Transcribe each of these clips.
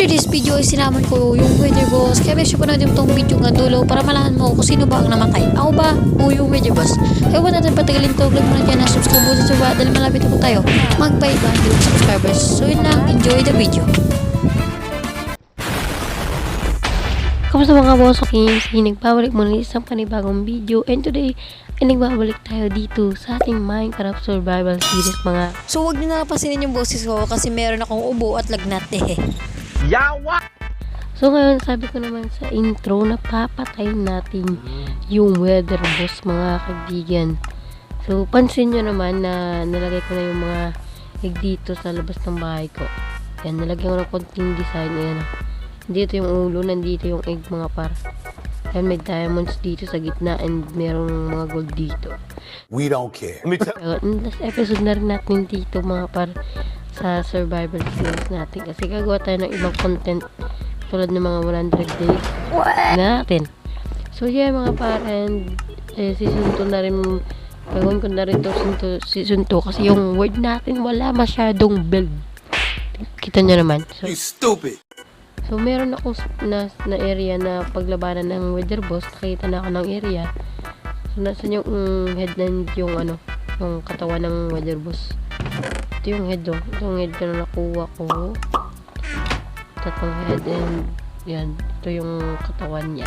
For this video ay sinaman ko yung Weather Boss. Kaya besyo pa natin itong video nga dulo para malahan mo kung sino ba ang namatay. Ako ba o yung Weather Boss? Kaya huwag natin patagalin to. Huwag mo na dyan na subscribe mo sa ba dahil malapit po tayo mag-500 subscribers. So yun lang, enjoy the video. Kamusta mga boss? Okay, nagbabalik muna isang panibagong video. And today ay nagbabalik tayo dito sa ating Minecraft Survival Series mga. So huwag nyo na napasinin yung boses ko kasi meron akong ubo at lagnat Yawa! So ngayon sabi ko naman sa intro na papatayin natin yung Weather Boss mga kaibigan. So pansin nyo naman na nalagay ko na yung mga egg dito sa labas ng bahay ko. Yan, nalagyan ko ng konting design. Ayan. Dito yung ulo, nandito yung egg mga par. Yan, may diamonds dito sa gitna and merong mga gold dito. We don't care. Last episode na rin natin dito mga par sa survival series natin kasi gagawa tayo ng ibang content tulad ng mga 100 days natin. So yeah mga par, and season 2 na rin, gagawin ko na rin to season 2 kasi yung word natin wala masyadong build. Kita nyo naman. You stupid. So meron akong na area na paglabanan ng Weather Boss. Nakita na ako ng area. So nasan yung head na yung ano, yung katawan ng Weather Boss. Ito yung head, oh. Ito yung head na nakuha ko. Tatong head and yan. Ito yung katawan niya.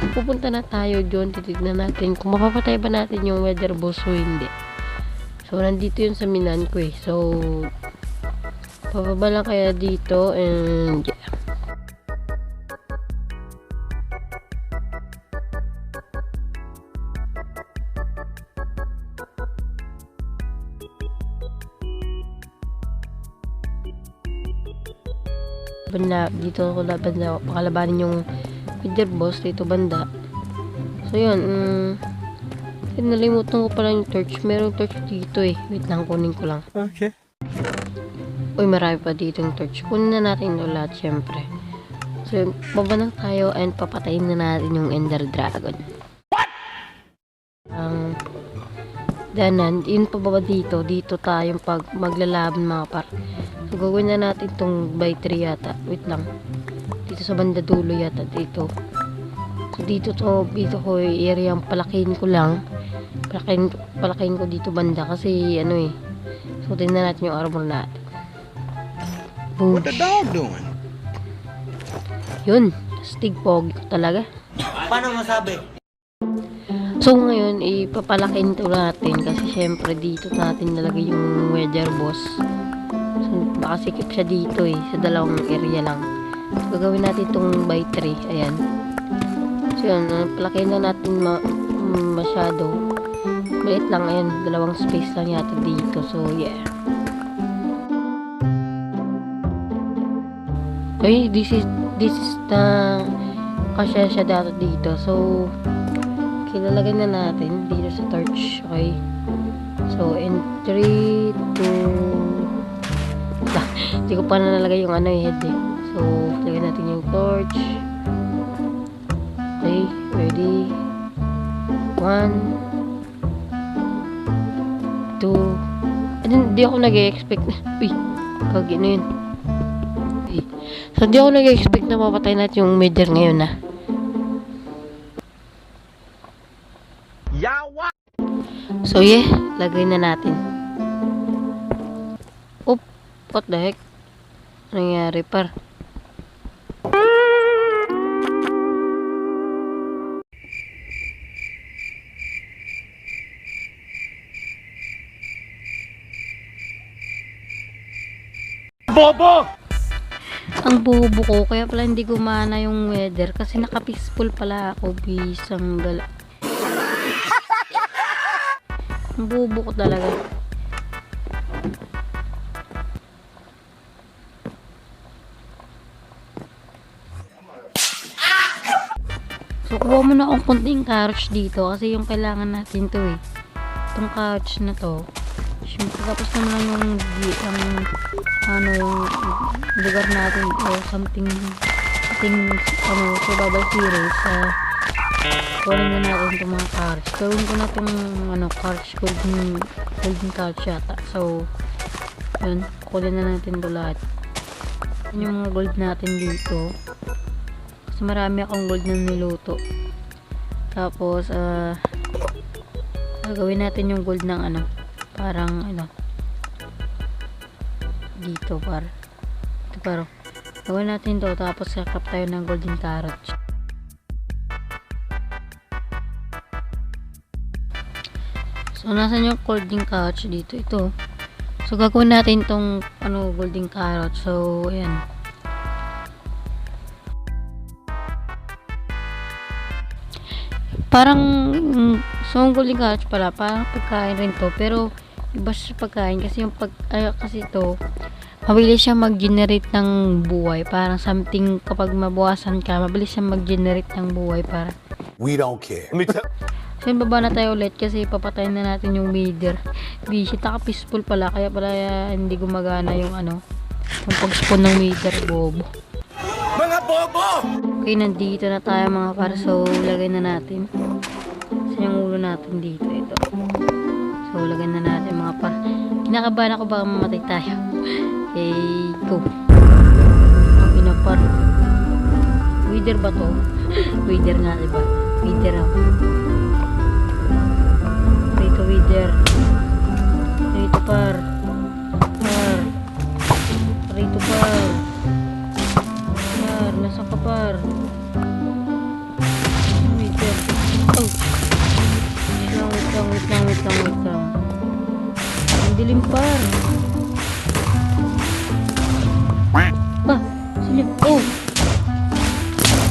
So, pupunta na tayo doon. Titignan natin kung mapapatay ba natin yung Weather Boss o hindi. So nandito yun sa minan ko eh. So pababa lang kaya dito and yeah. Banda, dito ako banda, pakalabanin yung Weather Boss dito banda. So yun, nalimutan ko pala yung torch. Merong torch dito eh. Wait lang, kunin ko lang. Okay. Uy, marami pa dito yung torch. Kunin na natin ito lahat syempre. So yun, baba na tayo and papatayin na natin yung Ender Dragon. Danan, yun pababa dito. Dito tayo pag maglalaban mga par. So, gagawin na natin itong by 3 yata. Wait lang. Dito sa banda dulo yata. Dito. So, dito ko area ang palakihin ko lang. Palakihin ko dito banda. Kasi, ano eh. So, tingnan natin yung armor natin. Boom. What the dog doing? Yun. Stig pogi ko talaga. Paano masabi? So, ngayon, ipapalakihin ito natin. Kasi, syempre, dito natin nalagay yung Weather Boss. So, baka sikip siya dito eh. Sa dalawang area lang. So, gagawin natin itong by 3. Ayan. So, yun. Palakihin na natin masyado. Maliit lang. Ayan. Dalawang space lang yata dito. So, yeah. Okay, this is the kasya siya dito. So, kilalagay na natin dito sa torch. Okay. So, in 3, 2... Hindi ko pa na nalagay yung ano yung head eh. So, lagyan natin yung torch. Okay, ready. 1 2. Hindi ako nag-e-expect na. Uy, kagi na yun. Okay. So, hindi ako nag-e-expect na mapatay natin yung Weather ngayon na. Yawa! So, yeah, lagay na natin. Oop, what the heck? Ano nangyari par? Bobo! Ang bobo ko, kaya pala hindi gumana yung Weather kasi naka-peaceful pala ako, bisang gala. Ang bobo ko talaga. So, kuha mo na akong konting couch dito kasi yung kailangan natin to eh. Itong couch na to. Siyempre, tapos naman yung lugar natin o something survival series. Kunin na natin itong mga couch. Gawin ko na itong couch, golden couch yata. So, yun, kunin na natin ito lahat. Yan yung mga gold natin dito. Kasi marami akong gold na niluto. Tapos, gagawin natin yung gold ng ano, parang ano, dito ito paro. Gawin natin to, tapos kakap tayo ng golden carrots. So, nasan yung golden carrots dito? Ito. So, gagawin natin tong ano, golden carrots. So, ayan. Parang, so, ang golden carrots pala, parang pagkain rin to. Pero, iba siya pagkain. Kasi yung kasi to, mabilis siya mag-generate ng buhay. Parang something, kapag mabuwasan ka, mabilis siya mag-generate ng buhay. Parang, We don't care. so, baba na tayo ulit kasi papatayin na natin yung wither. Visit, naka-peaceful pala. Kaya pala hindi gumagana yung ano, yung pag-spawn ng wither, bobo. Mga bobo! Okay, nandito na tayo mga par. So, lagay na natin. So, yung ulo natin dito, ito. So, lagay na natin mga par. Kinakabahan ako baka mamatay tayo. Okay, go. Ang pinapar. Wither ba to? Wither nga, diba? Wither ako. Rito wither. Rito par. Rito par. Nasa ka par. Wither. Oh. Wait lang. Ang dilim par. Sino? Oh.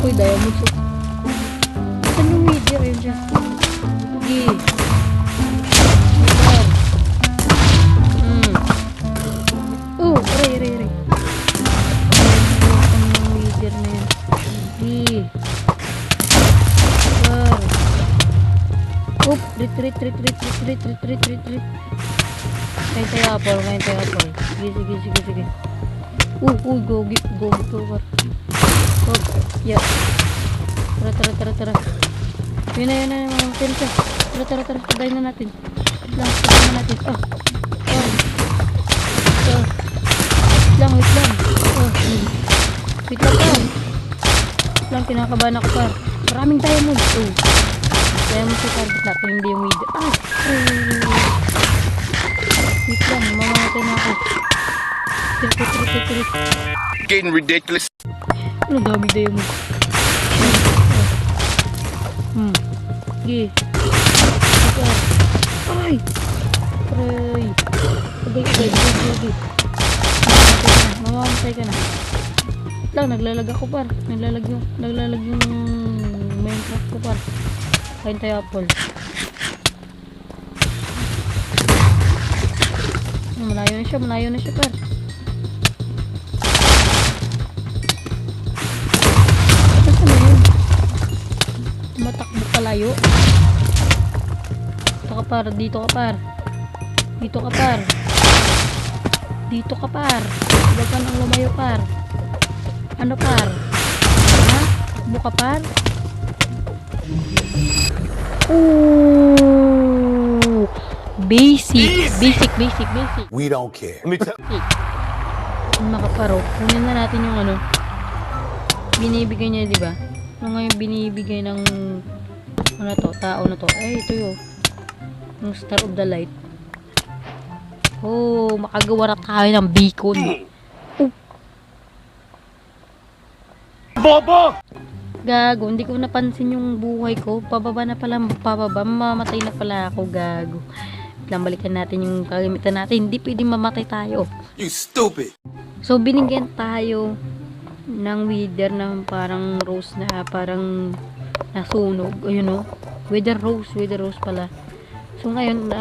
Uy, diamond so. Saan yung wither? Ayun siya. Okay. Oh, aray. Ang wither na yun. Okay. Oop, retreat. Kain tayo apple. Sige. Gogi. Oh, yeah. Tara. Yun na yung mga tensa. Tara. Padayin na natin. Wait lang. Wait lang, kinakabahan ako par. Maraming diamond. Oh. Diamond sa target natin, hindi yung wither. Wait lang, mamamatay na ako. Trit. Getting ridiculous. Ano dami diamond? Sige. Aray. Agay. Mamamatay ka na. Lang, naglalag ako par. Naglalag yung Minecraft ko par. Kain tayo apple. Malayo na siya par. Basta na yun. Matakbo palayo. Dito ka par. Huwag ka nang lumayo par. Ano par? Ha? Takbo ka par? Ooh! Basic. We don't care. Makaparo. Kunin na natin yung ano. Binibigay niya, di ba? Ano nga yung binibigay ng ano to, tao na to. Ay, ito yun. Yung Star of the Light. Oh, makagawa na tayo ng beacon. Oh. Bobo! Gago, hindi ko napansin yung buhay ko. Pababa. Mamamatay na pala ako, gago. Lang, balikan natin yung kagamitan natin. Hindi pwedeng mamatay tayo. You stupid! So, binigyan tayo ng wither na parang rose na parang nasunog. Ayun o. Wither rose pala. So, ngayon,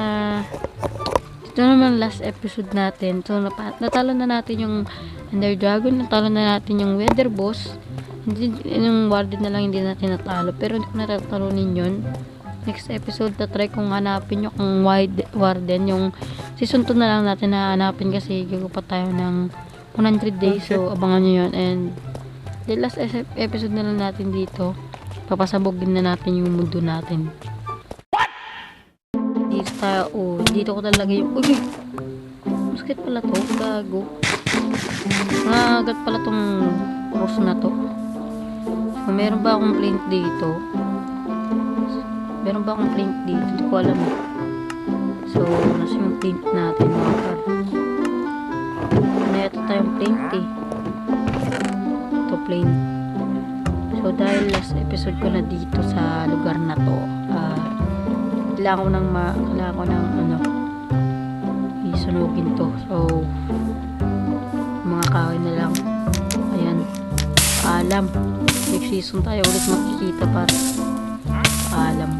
ito naman last episode natin. So, natalo na natin yung Ender Dragon. Natalo na natin yung Wither Boss. Yung warden na lang hindi natin natalo. Pero hindi ko natatalunin yun. Next episode, try kong hanapin yung warden. Yung season 2 na lang natin hanapin kasi gagawa pa tayo ng 100 days. So, abangan nyo yun. And the last episode na lang natin dito. Papasabogin na natin yung mundo natin. Dito tayo. Oh, dito ko talaga yung... Uy! Basket pala to. Gago. Nangagat pala tong rose na to. So, meron ba akong flint dito? Hindi ko alam. So, nasa yung flint natin mga par. Ito tayong flint eh. Ito flint. So, dahil last episode ko na dito sa lugar na to, kailangan ko ng isunugin to. So, mga kahoy na lang. Ayan. Paalam. Next season tayo ulit makikita para paalam.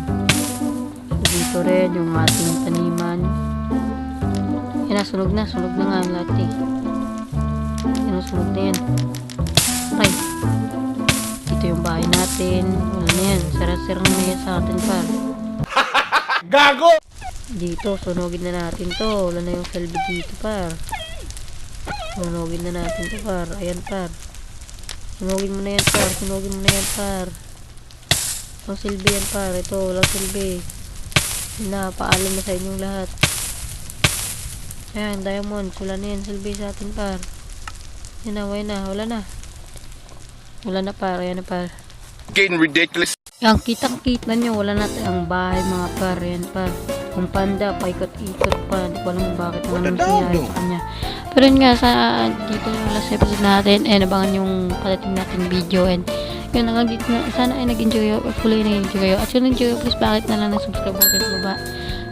So, dito rin yung ating taniman. Yan na, sunog na nga ang lahat eh. Yan, sunog na yan. Ay. Dito yung bahay natin. Wala na yan. Sara-sara na yan sa atin par. Gago! Dito, sunugin na natin to. Wala na yung selby dito par. Sunugin na natin to par. Ayan par. Sunugin mo na yan par. Ang silbi yan par. Ito, walang silbi. Paalam na sa inyong lahat. Ayan, diamond. Wala na yan silbi sa atin par. Yan na, wala na par. Ayan na par. Getting ridiculous. Ang kitang-kita nyo, wala na tayong bahay mga par. Yan par. Yung panda, paikot-ikot pa. Hindi ko alam bakit naman nangyayari sa kanya. Pero yun nga, dito yung last episode natin. Nabangan yung palating natin video. And yun, hanggang dito na. Sana ay nag-enjoy kayo. Hopefully nag-enjoy kayo. At yun nag-enjoy kayo, please bakit na lang nag-subscribe button sa baba.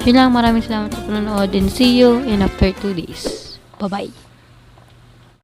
Yun lang, maraming salamat sa panonood. And see you in after 2 days. Bye-bye.